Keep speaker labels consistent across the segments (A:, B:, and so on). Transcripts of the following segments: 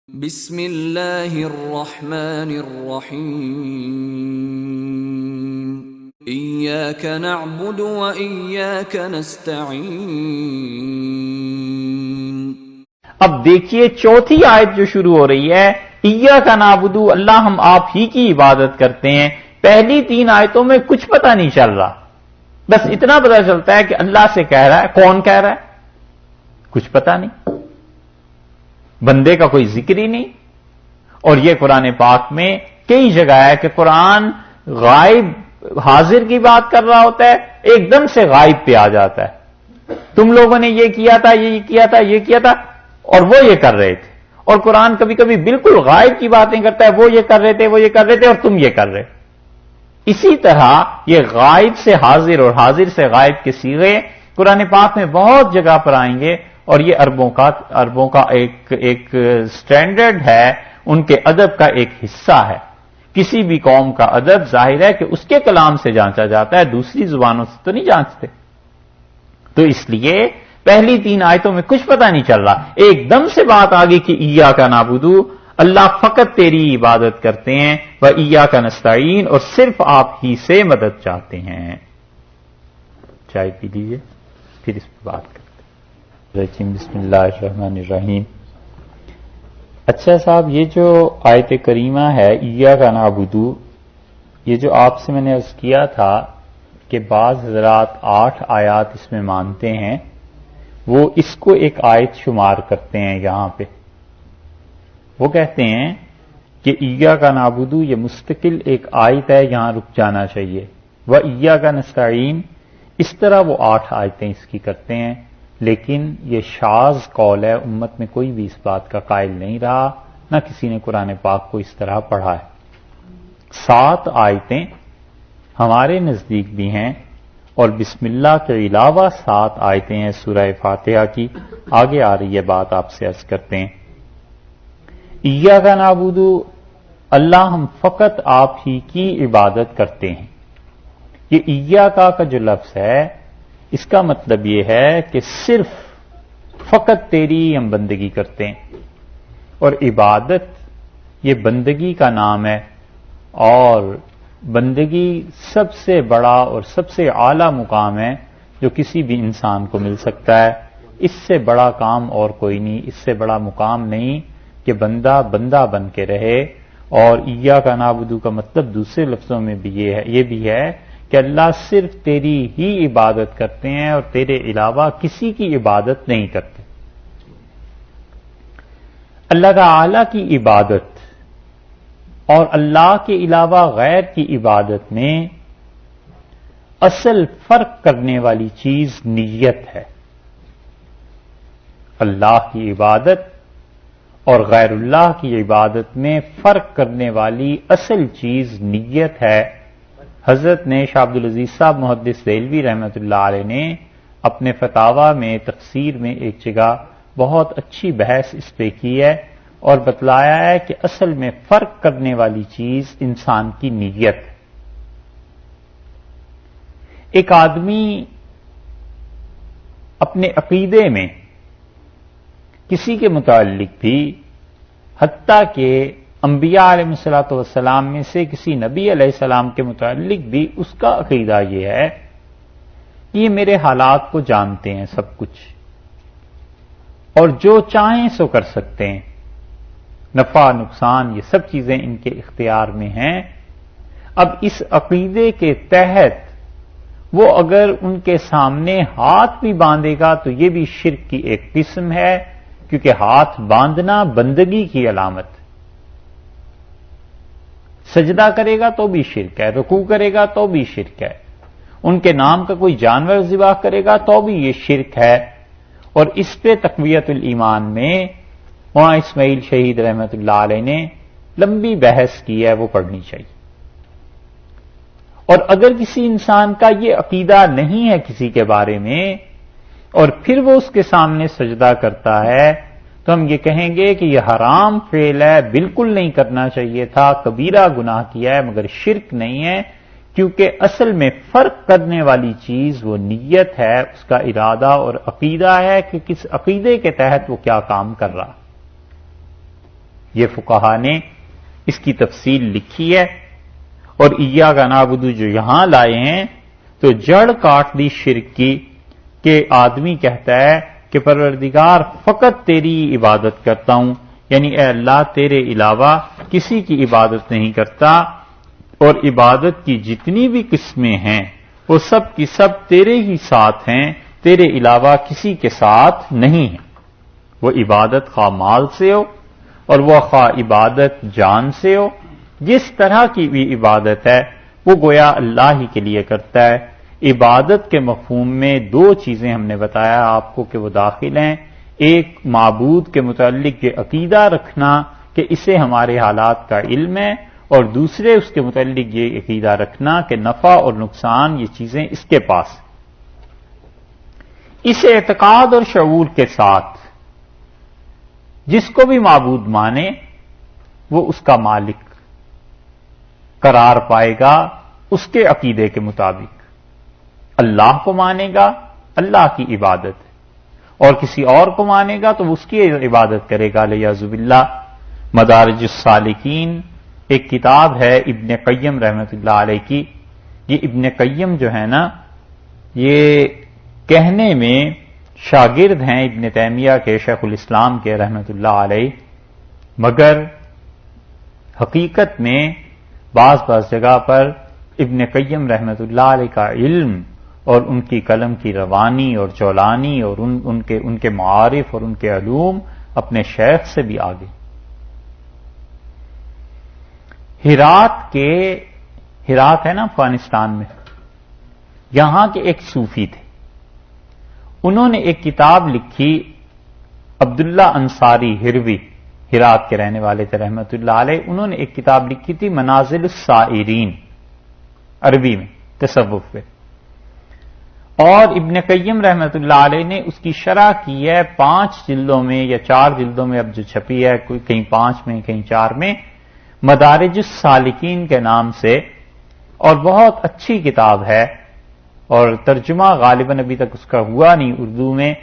A: بسم اللہ الرحمن الرحیم ایاک نعبد و ایاک نستعین۔
B: اب دیکھیے چوتھی آیت جو شروع ہو رہی ہے ایاک نعبد، اللہ ہم آپ ہی کی عبادت کرتے ہیں۔ پہلی تین آیتوں میں کچھ پتہ نہیں چل رہا، بس اتنا پتہ چلتا ہے کہ اللہ سے کہہ رہا ہے۔ کون کہہ رہا ہے؟ کچھ پتہ نہیں، بندے کا کوئی ذکر ہی نہیں۔ اور یہ قرآن پاک میں کئی جگہ ہے کہ قرآن غائب حاضر کی بات کر رہا ہوتا ہے، ایک دم سے غائب پہ آ جاتا ہے۔ تم لوگوں نے یہ کیا تھا، یہ کیا تھا، یہ کیا تھا، اور وہ یہ کر رہے تھے۔ اور قرآن کبھی کبھی بالکل غائب کی باتیں کرتا ہے، وہ یہ کر رہے تھے، وہ یہ کر رہے تھے، اور تم یہ کر رہے۔ اسی طرح یہ غائب سے حاضر اور حاضر سے غائب کے صیغے قرآن پاک میں بہت جگہ پر آئیں گے، اور یہ عربوں کا ایک سٹینڈرڈ ہے، ان کے ادب کا ایک حصہ ہے۔ کسی بھی قوم کا ادب ظاہر ہے کہ اس کے کلام سے جانچا جاتا ہے، دوسری زبانوں سے تو نہیں جانچتے۔ تو اس لیے پہلی تین آیتوں میں کچھ پتہ نہیں چل رہا، ایک دم سے بات آگے کہ ایاک نعبد، اللہ فقط تیری عبادت کرتے ہیں، و ایاک نستعین، اور صرف آپ ہی سے مدد چاہتے ہیں۔ چائے پی لیجئے پھر اس پہ بات کرتے ہیں۔ بسم اللہ الرحمن الرحیم۔ اچھا صاحب، یہ جو آیت کریمہ ہے ایاک نعبد، یہ جو آپ سے میں نے عرض کیا تھا کہ بعض حضرات 8 آیات اس میں مانتے ہیں، وہ اس کو ایک آیت شمار کرتے ہیں۔ یہاں پہ وہ کہتے ہیں کہ ایاک نعبد یہ مستقل ایک آیت ہے، یہاں رک جانا چاہیے، و ایاک نستعین اس طرح وہ 8 آیتیں اس کی کرتے ہیں۔ لیکن یہ شاذ قول ہے، امت میں کوئی بھی اس بات کا قائل نہیں رہا، نہ کسی نے قرآن پاک کو اس طرح پڑھا ہے۔ 7 آیتیں ہمارے نزدیک بھی ہیں، اور بسم اللہ کے علاوہ 7 آیتیں ہیں سورہ فاتحہ کی۔ آگے آ رہی ہے بات، آپ سے عرض کرتے ہیں۔ ایاک نعبد، اللہ ہم فقط آپ ہی کی عبادت کرتے ہیں۔ یہ ایاک کا جو لفظ ہے، اس کا مطلب یہ ہے کہ صرف فقط تیری ہم بندگی کرتے ہیں، اور عبادت یہ بندگی کا نام ہے، اور بندگی سب سے بڑا اور سب سے اعلیٰ مقام ہے جو کسی بھی انسان کو مل سکتا ہے۔ اس سے بڑا کام اور کوئی نہیں، اس سے بڑا مقام نہیں کہ بندہ بندہ بن کے رہے۔ اور ایاک نعبد کا مطلب دوسرے لفظوں میں بھی یہ بھی ہے کہ اللہ صرف تیری ہی عبادت کرتے ہیں، اور تیرے علاوہ کسی کی عبادت نہیں کرتے۔ اللہ تعالی کی عبادت اور اللہ کے علاوہ غیر کی عبادت میں اصل فرق کرنے والی چیز نیت ہے۔ اللہ کی عبادت اور غیر اللہ کی عبادت میں فرق کرنے والی اصل چیز نیت ہے۔ حضرت نے شاہ عبدالعزیز صاحب محدث دہلوی رحمۃ اللہ علیہ نے اپنے فتاویٰ میں تفسیر میں ایک جگہ بہت اچھی بحث اس پہ کی ہے، اور بتلایا ہے کہ اصل میں فرق کرنے والی چیز انسان کی نیت ہے۔ ایک آدمی اپنے عقیدے میں کسی کے متعلق بھی، حتیٰ کہ انبیاء علیہ الصلوۃ والسلام میں سے کسی نبی علیہ السلام کے متعلق بھی اس کا عقیدہ یہ ہے کہ یہ میرے حالات کو جانتے ہیں سب کچھ، اور جو چاہیں سو کر سکتے ہیں، نفع نقصان یہ سب چیزیں ان کے اختیار میں ہیں۔ اب اس عقیدے کے تحت وہ اگر ان کے سامنے ہاتھ بھی باندھے گا تو یہ بھی شرک کی ایک قسم ہے، کیونکہ ہاتھ باندھنا بندگی کی علامت، سجدہ کرے گا تو بھی شرک ہے، رکوع کرے گا تو بھی شرک ہے، ان کے نام کا کوئی جانور ذبح کرے گا تو بھی یہ شرک ہے۔ اور اس پہ تقویت الایمان میں مولانا اسماعیل شہید رحمۃ اللہ علیہ نے لمبی بحث کی ہے، وہ پڑھنی چاہیے۔ اور اگر کسی انسان کا یہ عقیدہ نہیں ہے کسی کے بارے میں، اور پھر وہ اس کے سامنے سجدہ کرتا ہے، تو ہم یہ کہیں گے کہ یہ حرام فعل ہے، بالکل نہیں کرنا چاہیے تھا، کبیرہ گناہ کیا ہے، مگر شرک نہیں ہے، کیونکہ اصل میں فرق کرنے والی چیز وہ نیت ہے، اس کا ارادہ اور عقیدہ ہے کہ کس عقیدے کے تحت وہ کیا کام کر رہا۔ یہ فقہا نے اس کی تفصیل لکھی ہے، اور ایاک نعبد جو یہاں لائے ہیں تو جڑ کاٹ دی شرک کی کہ آدمی کہتا ہے کہ پروردگار فقط تیری عبادت کرتا ہوں، یعنی اے اللہ تیرے علاوہ کسی کی عبادت نہیں کرتا، اور عبادت کی جتنی بھی قسمیں ہیں وہ سب کی سب تیرے ہی ساتھ ہیں، تیرے علاوہ کسی کے ساتھ نہیں ہیں۔ وہ عبادت خواہ مال سے ہو اور وہ خواہ عبادت جان سے ہو، جس طرح کی بھی عبادت ہے وہ گویا اللہ ہی کے لیے کرتا ہے۔ عبادت کے مفہوم میں دو چیزیں ہم نے بتایا آپ کو کہ وہ داخل ہیں، ایک معبود کے متعلق یہ عقیدہ رکھنا کہ اسے ہمارے حالات کا علم ہے، اور دوسرے اس کے متعلق یہ عقیدہ رکھنا کہ نفع اور نقصان یہ چیزیں اس کے پاس ہیں۔ اس اعتقاد اور شعور کے ساتھ جس کو بھی معبود مانے وہ اس کا مالک قرار پائے گا اس کے عقیدے کے مطابق۔ اللہ کو مانے گا اللہ کی عبادت ہے، اور کسی اور کو مانے گا تو اس کی عبادت کرے گا لیعذ باللہ۔ مدارج السالکین ایک کتاب ہے ابن قیم رحمۃ اللہ علیہ کی۔ یہ ابن قیم جو ہے نا، یہ کہنے میں شاگرد ہیں ابن تیمیہ کے، شیخ الاسلام کے رحمۃ اللہ علیہ، مگر حقیقت میں بعض جگہ پر ابن قیم رحمۃ اللہ علیہ کا علم اور ان کی قلم کی روانی اور جولانی اور ان کے معارف اور ان کے علوم اپنے شیخ سے بھی آگے۔ ہرات ہے نا افغانستان میں، یہاں کے ایک صوفی تھے، انہوں نے ایک کتاب لکھی، عبداللہ انصاری ہروی، ہرات کے رہنے والے تھے رحمۃ اللہ علیہ، انہوں نے ایک کتاب لکھی تھی منازل السائرین، عربی میں تصوف پہ، اور ابن قیم رحمۃ اللہ علیہ نے اس کی شرح کی ہے 5 جلدوں میں یا 4 جلدوں میں، اب جو چھپی ہے کوئی کہیں 5 میں کہیں 4 میں، مدارج السالکین کے نام سے، اور بہت اچھی کتاب ہے، اور ترجمہ غالباً ابھی تک اس کا ہوا نہیں اردو میں،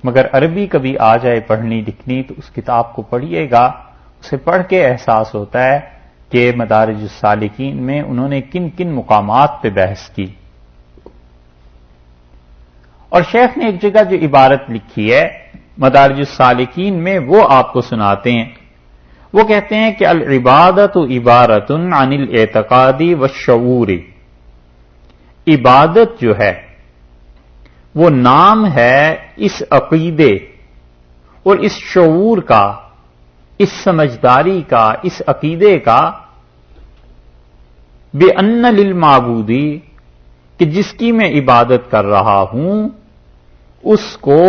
B: مگر عربی کبھی آ جائے پڑھنی لکھنی تو اس کتاب کو پڑھیے گا، اسے پڑھ کے احساس ہوتا ہے کہ مدارج السالکین میں انہوں نے کن کن مقامات پہ بحث کی۔ اور شیخ نے ایک جگہ جو عبارت لکھی ہے مدارج السالکین میں وہ آپ کو سناتے ہیں، وہ کہتے ہیں کہ العبادت عبارت عن الاعتقاد والشعور، عبادت جو ہے وہ نام ہے اس عقیدے اور اس شعور کا، اس سمجھداری کا، اس عقیدے کا، بِأَنَّ لِلْمَعْبُودِ کہ جس کی میں عبادت کر رہا ہوں اس کو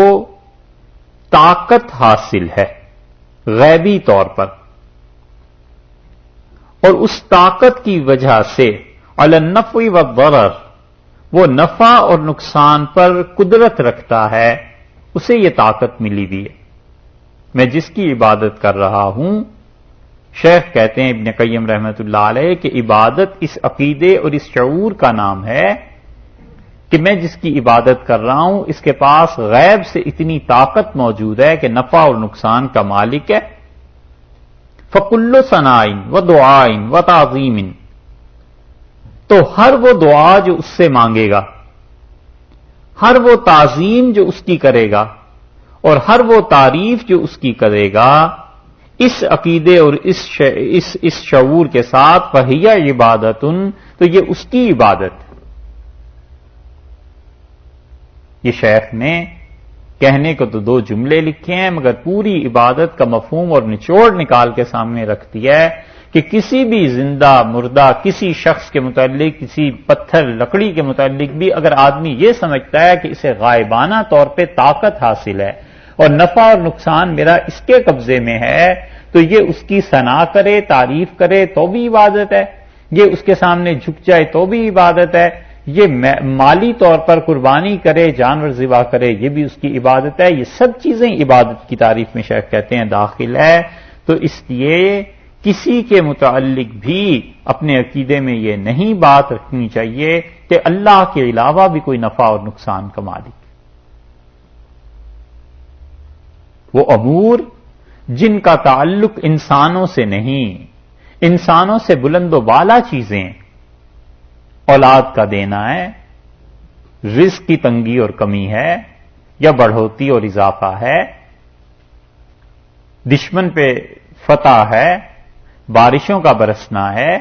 B: طاقت حاصل ہے غیبی طور پر، اور اس طاقت کی وجہ سے علی النفع والضرر وہ نفع اور نقصان پر قدرت رکھتا ہے، اسے یہ طاقت ملی ہوئی ہے۔ میں جس کی عبادت کر رہا ہوں، شیخ کہتے ہیں ابن قیم رحمۃ اللہ علیہ کہ عبادت اس عقیدے اور اس شعور کا نام ہے کہ میں جس کی عبادت کر رہا ہوں اس کے پاس غیب سے اتنی طاقت موجود ہے کہ نفع اور نقصان کا مالک ہے۔ فَكُلُّ ثَنَاءٍ وَدُعَاءٍ وَتَعْظِيمٍ تو ہر وہ دعا جو اس سے مانگے گا، ہر وہ تعظیم جو اس کی کرے گا، اور ہر وہ تعریف جو اس کی کرے گا، اس عقیدے اور اس شعور کے ساتھ فَهِيَ عِبَادَةٌ تو یہ اس کی عبادت ہے۔ یہ شیخ نے کہنے کو تو 2 جملے لکھے ہیں، مگر پوری عبادت کا مفہوم اور نچوڑ نکال کے سامنے رکھتی ہے کہ کسی بھی زندہ مردہ کسی شخص کے متعلق، کسی پتھر لکڑی کے متعلق بھی اگر آدمی یہ سمجھتا ہے کہ اسے غائبانہ طور پہ طاقت حاصل ہے اور نفع اور نقصان میرا اس کے قبضے میں ہے، تو یہ اس کی ثنا کرے، تعریف کرے تو بھی عبادت ہے، یہ اس کے سامنے جھک جائے تو بھی عبادت ہے، یہ مالی طور پر قربانی کرے، جانور ذبح کرے، یہ بھی اس کی عبادت ہے۔ یہ سب چیزیں عبادت کی تعریف میں شیخ کہتے ہیں داخل ہے۔ تو اس لیے کسی کے متعلق بھی اپنے عقیدے میں یہ نہیں بات رکھنی چاہیے کہ اللہ کے علاوہ بھی کوئی نفع اور نقصان کا مالک۔ وہ امور جن کا تعلق انسانوں سے نہیں، انسانوں سے بلند و بالا چیزیں، اولاد کا دینا ہے، رزق کی تنگی اور کمی ہے یا بڑھوتی اور اضافہ ہے، دشمن پہ فتح ہے، بارشوں کا برسنا ہے،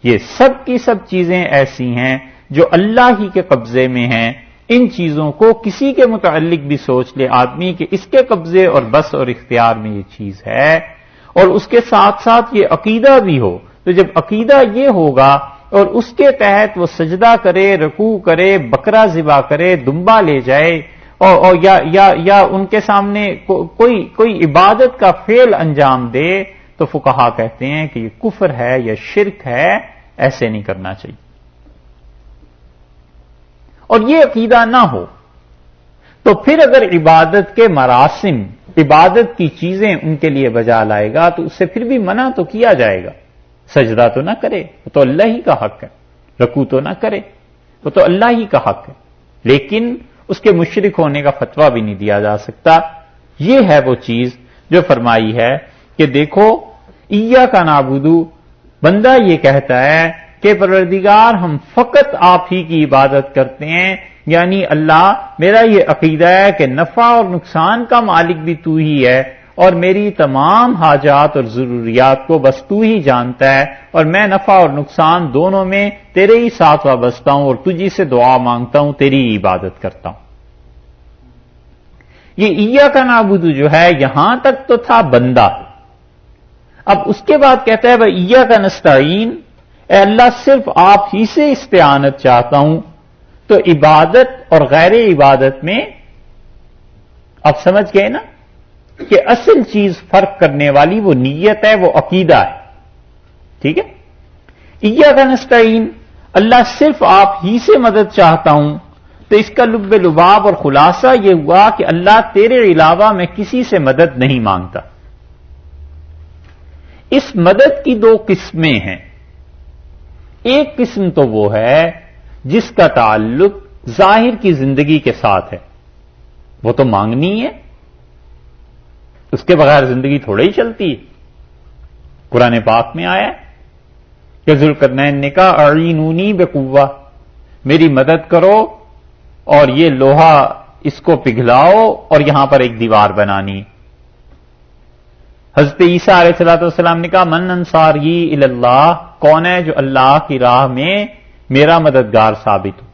B: یہ سب کی سب چیزیں ایسی ہیں جو اللہ ہی کے قبضے میں ہیں۔ ان چیزوں کو کسی کے متعلق بھی سوچ لے آدمی کہ اس کے قبضے اور بس اور اختیار میں یہ چیز ہے، اور اس کے ساتھ ساتھ یہ عقیدہ بھی ہو، تو جب عقیدہ یہ ہوگا اور اس کے تحت وہ سجدہ کرے، رکوع کرے، بکرا ذبح کرے، دمبا لے جائے، اور یا ان کے سامنے کوئی عبادت کا فعل انجام دے، تو فقہا کہتے ہیں کہ یہ کفر ہے یا شرک ہے، ایسے نہیں کرنا چاہیے۔ اور یہ عقیدہ نہ ہو تو پھر اگر عبادت کے مراسم، عبادت کی چیزیں ان کے لیے بجا لائے گا تو اس سے پھر بھی منع تو کیا جائے گا۔ سجدہ تو نہ کرے، وہ تو اللہ ہی کا حق ہے، رکوع تو نہ کرے، وہ تو اللہ ہی کا حق ہے، لیکن اس کے مشرک ہونے کا فتویٰ بھی نہیں دیا جا سکتا۔ یہ ہے وہ چیز جو فرمائی ہے کہ دیکھو ایاک نعبد، بندہ یہ کہتا ہے کہ پروردگار ہم فقط آپ ہی کی عبادت کرتے ہیں، یعنی اللہ میرا یہ عقیدہ ہے کہ نفع اور نقصان کا مالک بھی تو ہی ہے، اور میری تمام حاجات اور ضروریات کو بس تو ہی جانتا ہے، اور میں نفع اور نقصان دونوں میں تیرے ہی ساتھ وابستہ ہوں، اور تجھی سے دعا مانگتا ہوں، تیری عبادت کرتا ہوں۔ یہ ایاک نعبد جو ہے یہاں تک تو تھا بندہ، اب اس کے بعد کہتا ہے وہ ایاک نستعین، اے اللہ صرف آپ ہی سے استعانت چاہتا ہوں۔ تو عبادت اور غیر عبادت میں آپ سمجھ گئے نا کہ اصل چیز فرق کرنے والی وہ نیت ہے، وہ عقیدہ ہے، ٹھیک ہے؟ ایاک نستعین، اللہ صرف آپ ہی سے مدد چاہتا ہوں، تو اس کا لب لباب اور خلاصہ یہ ہوا کہ اللہ تیرے علاوہ میں کسی سے مدد نہیں مانگتا۔ اس مدد کی دو قسمیں ہیں، ایک قسم تو وہ ہے جس کا تعلق ظاہر کی زندگی کے ساتھ ہے، وہ تو مانگنی ہے، اس کے بغیر زندگی تھوڑے ہی چلتی ہے۔ قرآن پاک میں آیا کہ ذوالقرنین نے کہا اعینونی بقوہ، میری مدد کرو اور یہ لوہا اس کو پگھلاؤ اور یہاں پر ایک دیوار بنانی۔ حضرت عیسیٰ علیہ السلام نے کہا من انصاری الی اللہ، کون ہے جو اللہ کی راہ میں میرا مددگار ثابت ہو۔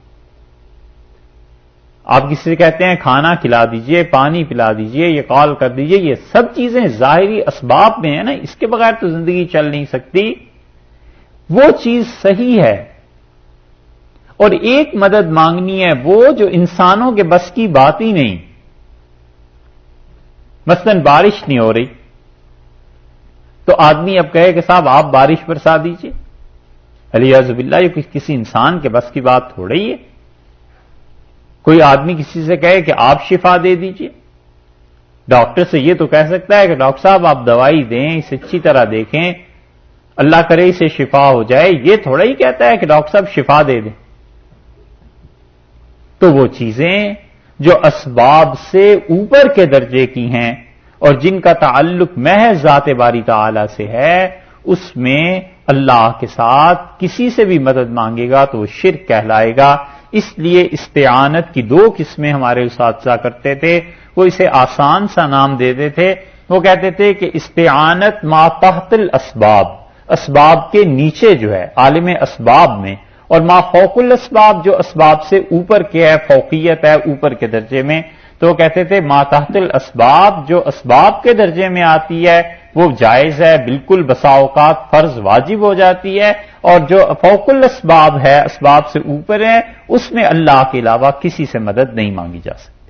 B: آپ کسی سے کہتے ہیں کھانا کھلا دیجئے، پانی پلا دیجئے، یہ کال کر دیجئے، یہ سب چیزیں ظاہری اسباب میں ہیں نا، اس کے بغیر تو زندگی چل نہیں سکتی، وہ چیز صحیح ہے۔ اور ایک مدد مانگنی ہے وہ جو انسانوں کے بس کی بات ہی نہیں، مثلا بارش نہیں ہو رہی تو آدمی اب کہے کہ صاحب آپ بارش برسا دیجئے، علیہ باللہ، یہ کسی انسان کے بس کی بات تھوڑی ہے۔ کوئی آدمی کسی سے کہے کہ آپ شفا دے دیجئے، ڈاکٹر سے یہ تو کہہ سکتا ہے کہ ڈاکٹر صاحب آپ دوائی دیں، اسے اچھی طرح دیکھیں، اللہ کرے اسے شفا ہو جائے، یہ تھوڑا ہی کہتا ہے کہ ڈاکٹر صاحب شفا دے دیں۔ تو وہ چیزیں جو اسباب سے اوپر کے درجے کی ہیں اور جن کا تعلق محض ذات باری تعالی سے ہے، اس میں اللہ کے ساتھ کسی سے بھی مدد مانگے گا تو وہ شرک کہلائے گا۔ اس لیے استعانت کی دو قسمیں ہمارے اساتذہ کرتے تھے، وہ اسے آسان سا نام دیتے تھے، وہ کہتے تھے کہ استعانت ما تحت الاسباب، اسباب کے نیچے جو ہے عالم اسباب میں، اور ما فوق الاسباب جو اسباب سے اوپر کے ہے، فوقیت ہے اوپر کے درجے میں، تو وہ کہتے تھے ما تحت الاسباب جو اسباب کے درجے میں آتی ہے وہ جائز ہے، بالکل بسا اوقات فرض واجب ہو جاتی ہے، اور جو فوق الاسباب ہے، اسباب سے اوپر ہے، اس میں اللہ کے علاوہ کسی سے مدد نہیں مانگی جا سکتی۔